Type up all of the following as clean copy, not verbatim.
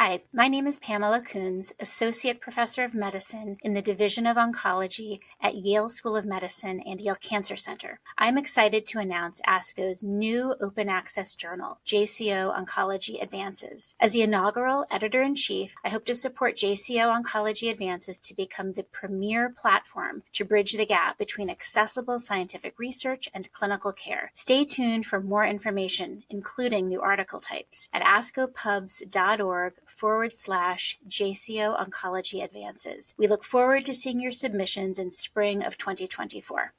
Hi, my name is Pamela Coons, Associate Professor of Medicine in the Division of Oncology at Yale School of Medicine and Yale Cancer Center. I'm excited to announce ASCO's new open access journal, JCO Oncology Advances. As the inaugural editor-in-chief, I hope to support JCO Oncology Advances to become the premier platform to bridge the gap between accessible scientific research and clinical care. Stay tuned for more information, including new article types, at ascopubs.org/JCO Oncology Advances. We look forward to seeing your submissions in spring of 2024.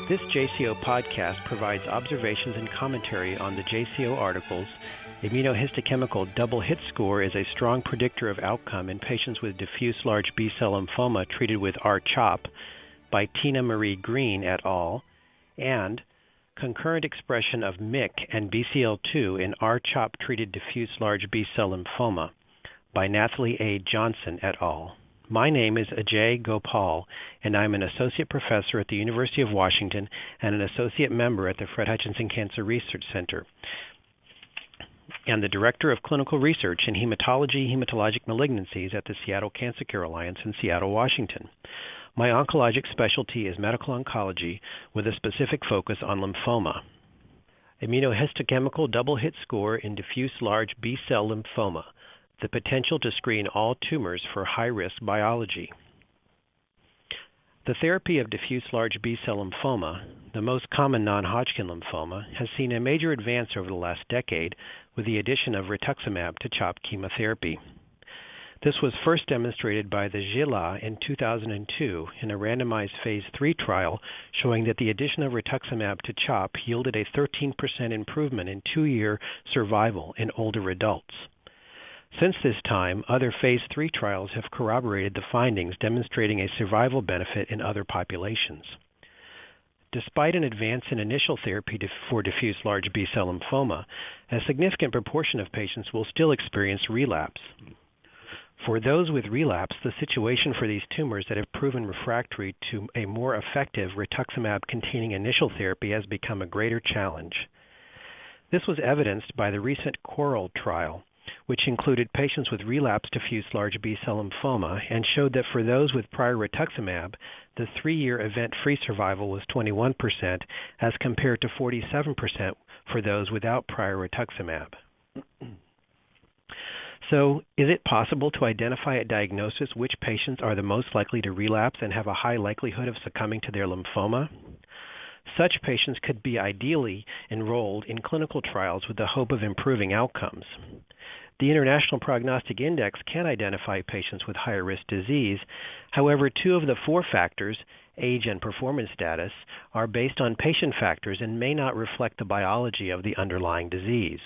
This JCO podcast provides observations and commentary on the JCO articles. Immunohistochemical double hit score is a strong predictor of outcome in patients with diffuse large B-cell lymphoma treated with R-CHOP by Tina Marie Green et al., and concurrent expression of MYC and BCL2 in R-CHOP treated diffuse large B-cell lymphoma by Nathalie A. Johnson et al. My name is Ajay Gopal, and I'm an associate professor at the University of Washington and an associate member at the Fred Hutchinson Cancer Research Center, and the Director of Clinical Research in Hematology, Hematologic Malignancies at the Seattle Cancer Care Alliance in Seattle, Washington. My oncologic specialty is medical oncology with a specific focus on lymphoma. Immunohistochemical double hit score in diffuse large B-cell lymphoma, the potential to screen all tumors for high-risk biology. The therapy of diffuse large B-cell lymphoma, the most common non-Hodgkin lymphoma, has seen a major advance over the last decade with the addition of rituximab to CHOP chemotherapy. This was first demonstrated by the GILA in 2002 in a randomized phase 3 trial showing that the addition of rituximab to CHOP yielded a 13% improvement in 2-year survival in older adults. Since this time, other phase 3 trials have corroborated the findings, demonstrating a survival benefit in other populations. Despite an advance in initial therapy for diffuse large B-cell lymphoma, a significant proportion of patients will still experience relapse. For those with relapse, the situation for these tumors that have proven refractory to a more effective rituximab-containing initial therapy has become a greater challenge. This was evidenced by the recent CORAL trial, which included patients with relapsed diffuse large B-cell lymphoma and showed that for those with prior rituximab, the 3-year event-free survival was 21% as compared to 47% for those without prior rituximab. So, is it possible to identify at diagnosis which patients are the most likely to relapse and have a high likelihood of succumbing to their lymphoma? Such patients could be ideally enrolled in clinical trials with the hope of improving outcomes. The International Prognostic Index can identify patients with higher risk disease. However, 2 of the 4 factors, age and performance status, are based on patient factors and may not reflect the biology of the underlying disease.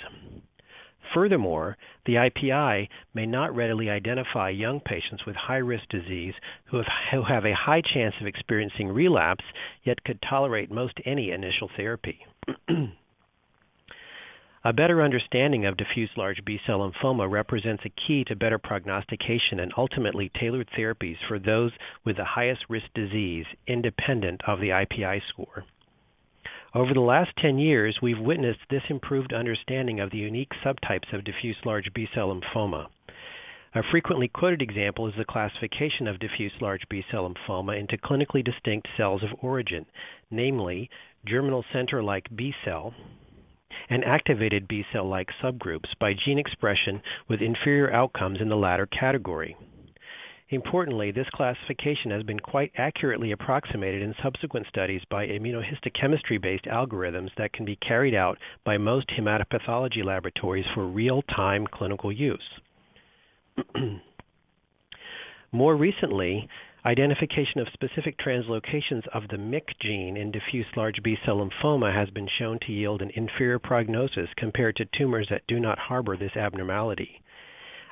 Furthermore, the IPI may not readily identify young patients with high-risk disease who have a high chance of experiencing relapse, yet could tolerate most any initial therapy. A better understanding of diffuse large B-cell lymphoma represents a key to better prognostication and ultimately tailored therapies for those with the highest risk disease, independent of the IPI score. Over the last 10 years, we've witnessed this improved understanding of the unique subtypes of diffuse large B-cell lymphoma. A frequently quoted example is the classification of diffuse large B-cell lymphoma into clinically distinct cells of origin, namely germinal center-like B-cell and activated B-cell-like subgroups by gene expression with inferior outcomes in the latter category. Importantly, this classification has been quite accurately approximated in subsequent studies by immunohistochemistry-based algorithms that can be carried out by most hematopathology laboratories for real-time clinical use. More recently, identification of specific translocations of the MYC gene in diffuse large B-cell lymphoma has been shown to yield an inferior prognosis compared to tumors that do not harbor this abnormality.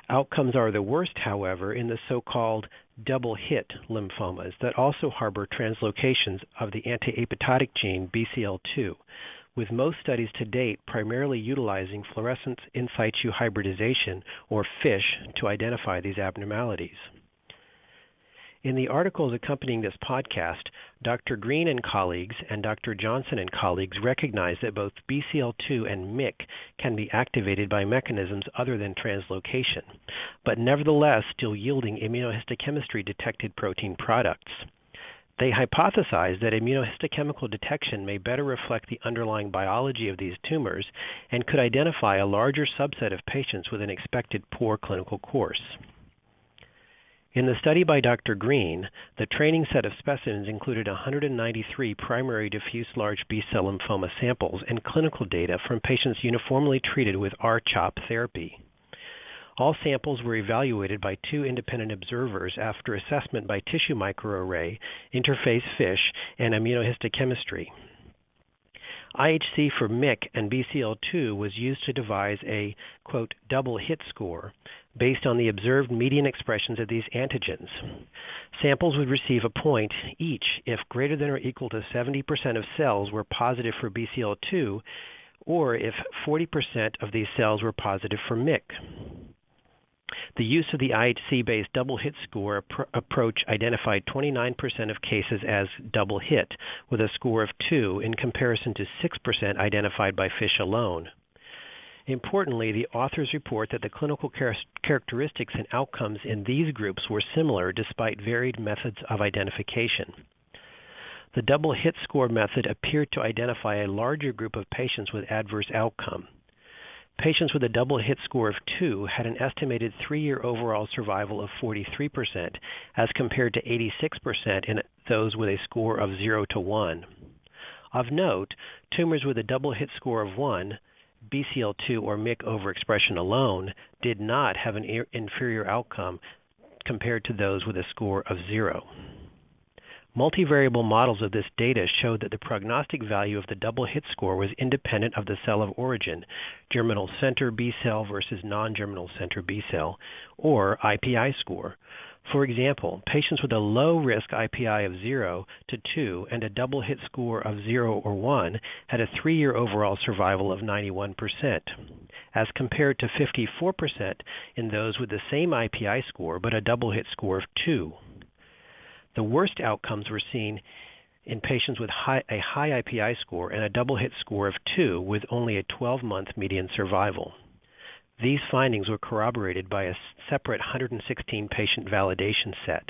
Outcomes are the worst, however, in the so-called double-hit lymphomas that also harbor translocations of the anti-apoptotic gene BCL2, with most studies to date primarily utilizing fluorescence in situ hybridization, or FISH, to identify these abnormalities. In the articles accompanying this podcast, Dr. Green and colleagues and Dr. Johnson and colleagues recognize that both BCL2 and MYC can be activated by mechanisms other than translocation, but nevertheless still yielding immunohistochemistry detected protein products. They hypothesize that immunohistochemical detection may better reflect the underlying biology of these tumors and could identify a larger subset of patients with an expected poor clinical course. In the study by Dr. Green, the training set of specimens included 193 primary diffuse large B-cell lymphoma samples and clinical data from patients uniformly treated with R-CHOP therapy. All samples were evaluated by 2 independent observers after assessment by tissue microarray, interface FISH, and immunohistochemistry. IHC for MYC and BCL2 was used to devise a, quote, double hit score based on the observed median expressions of these antigens. Samples would receive a point each if greater than or equal to 70% of cells were positive for BCL2 or if 40% of these cells were positive for MYC. The use of the IHC-based double hit score approach identified 29% of cases as double hit, with a score of 2 in comparison to 6% identified by FISH alone. Importantly, the authors report that the clinical characteristics and outcomes in these groups were similar despite varied methods of identification. The double hit score method appeared to identify a larger group of patients with adverse outcome. Patients with a double hit score of 2 had an estimated 3-year overall survival of 43%, as compared to 86% in those with a score of 0 to 1. Of note, tumors with a double hit score of 1, BCL2 or MYC overexpression alone, did not have an inferior outcome compared to those with a score of 0. Multivariable models of this data showed that the prognostic value of the double hit score was independent of the cell of origin, germinal center B cell versus non-germinal center B cell, or IPI score. For example, patients with a low-risk IPI of 0 to 2 and a double hit score of 0 or 1 had a 3-year overall survival of 91%, as compared to 54% in those with the same IPI score but a double hit score of 2. The worst outcomes were seen in patients with a high IPI score and a double hit score of 2 with only a 12-month median survival. These findings were corroborated by a separate 116 patient validation set.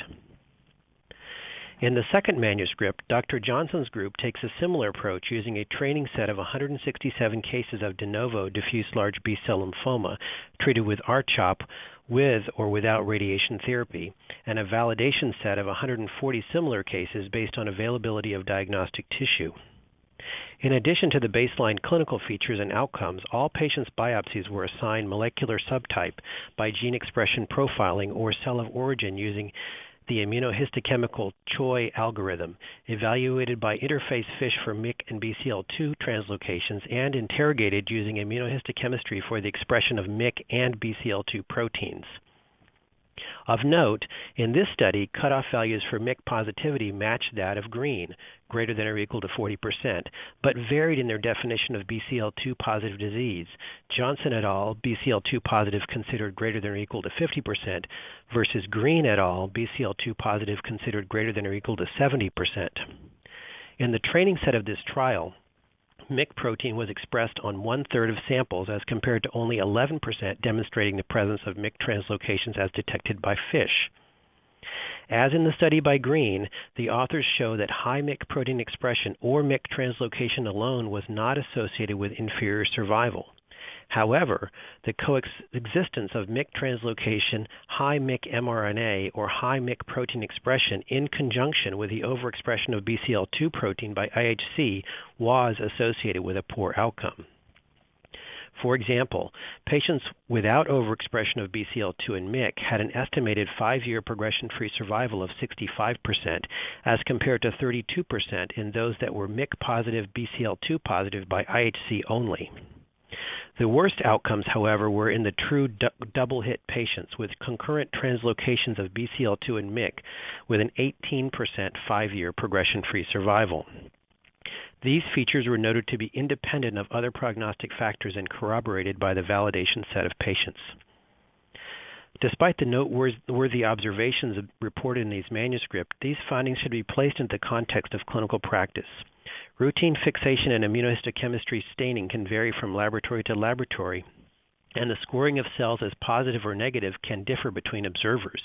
In the second manuscript, Dr. Johnson's group takes a similar approach using a training set of 167 cases of de novo diffuse large B-cell lymphoma treated with R-CHOP with or without radiation therapy, and a validation set of 140 similar cases based on availability of diagnostic tissue. In addition to the baseline clinical features and outcomes, all patients' biopsies were assigned molecular subtype by gene expression profiling or cell of origin using the immunohistochemical CHOI algorithm, evaluated by interface FISH for MYC and BCL2 translocations, and interrogated using immunohistochemistry for the expression of MYC and BCL2 proteins. Of note, in this study, cutoff values for MYC positivity matched that of Green, greater than or equal to 40%, but varied in their definition of BCL2 positive disease. Johnson et al., BCL2 positive considered greater than or equal to 50%, versus Green et al., BCL2 positive considered greater than or equal to 70%. In the training set of this trial, MYC protein was expressed on 1/3 of samples as compared to only 11% demonstrating the presence of MYC translocations as detected by FISH. As in the study by Green, the authors show that high MYC protein expression or MYC translocation alone was not associated with inferior survival. However, the coexistence of MYC translocation, high MYC mRNA, or high MYC protein expression in conjunction with the overexpression of BCL2 protein by IHC was associated with a poor outcome. For example, patients without overexpression of BCL2 and MYC had an estimated 5-year progression-free survival of 65%, as compared to 32% in those that were MYC positive, BCL2 positive by IHC only. The worst outcomes, however, were in the true double-hit patients with concurrent translocations of BCL2 and MYC with an 18% 5-year progression-free survival. These features were noted to be independent of other prognostic factors and corroborated by the validation set of patients. Despite the noteworthy observations reported in these manuscripts, these findings should be placed into the context of clinical practice. Routine fixation and immunohistochemistry staining can vary from laboratory to laboratory, and the scoring of cells as positive or negative can differ between observers.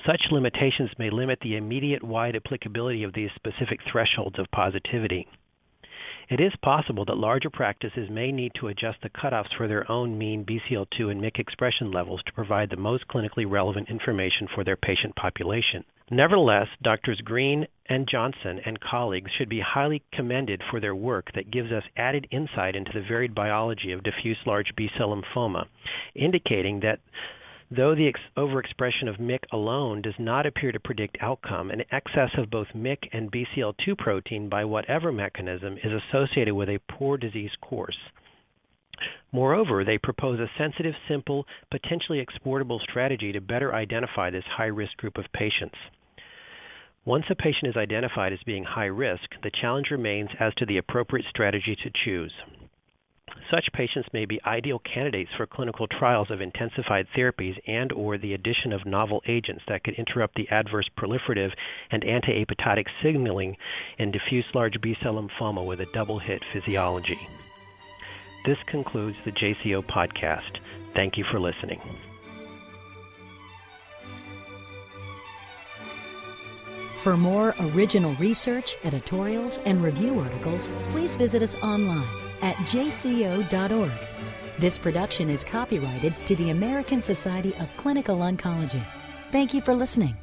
Such limitations may limit the immediate wide applicability of these specific thresholds of positivity. It is possible that larger practices may need to adjust the cutoffs for their own mean BCL2 and MYC expression levels to provide the most clinically relevant information for their patient population. Nevertheless, Drs. Green and Johnson and colleagues should be highly commended for their work that gives us added insight into the varied biology of diffuse large B-cell lymphoma, indicating that though the overexpression of MYC alone does not appear to predict outcome, an excess of both MYC and BCL2 protein by whatever mechanism is associated with a poor disease course. Moreover, they propose a sensitive, simple, potentially exportable strategy to better identify this high-risk group of patients. Once a patient is identified as being high risk, the challenge remains as to the appropriate strategy to choose. Such patients may be ideal candidates for clinical trials of intensified therapies and or the addition of novel agents that could interrupt the adverse proliferative and anti-apoptotic signaling in diffuse large B-cell lymphoma with a double-hit physiology. This concludes the JCO podcast. Thank you for listening. For more original research, editorials, and review articles, please visit us online at jco.org. This production is copyrighted to the American Society of Clinical Oncology. Thank you for listening.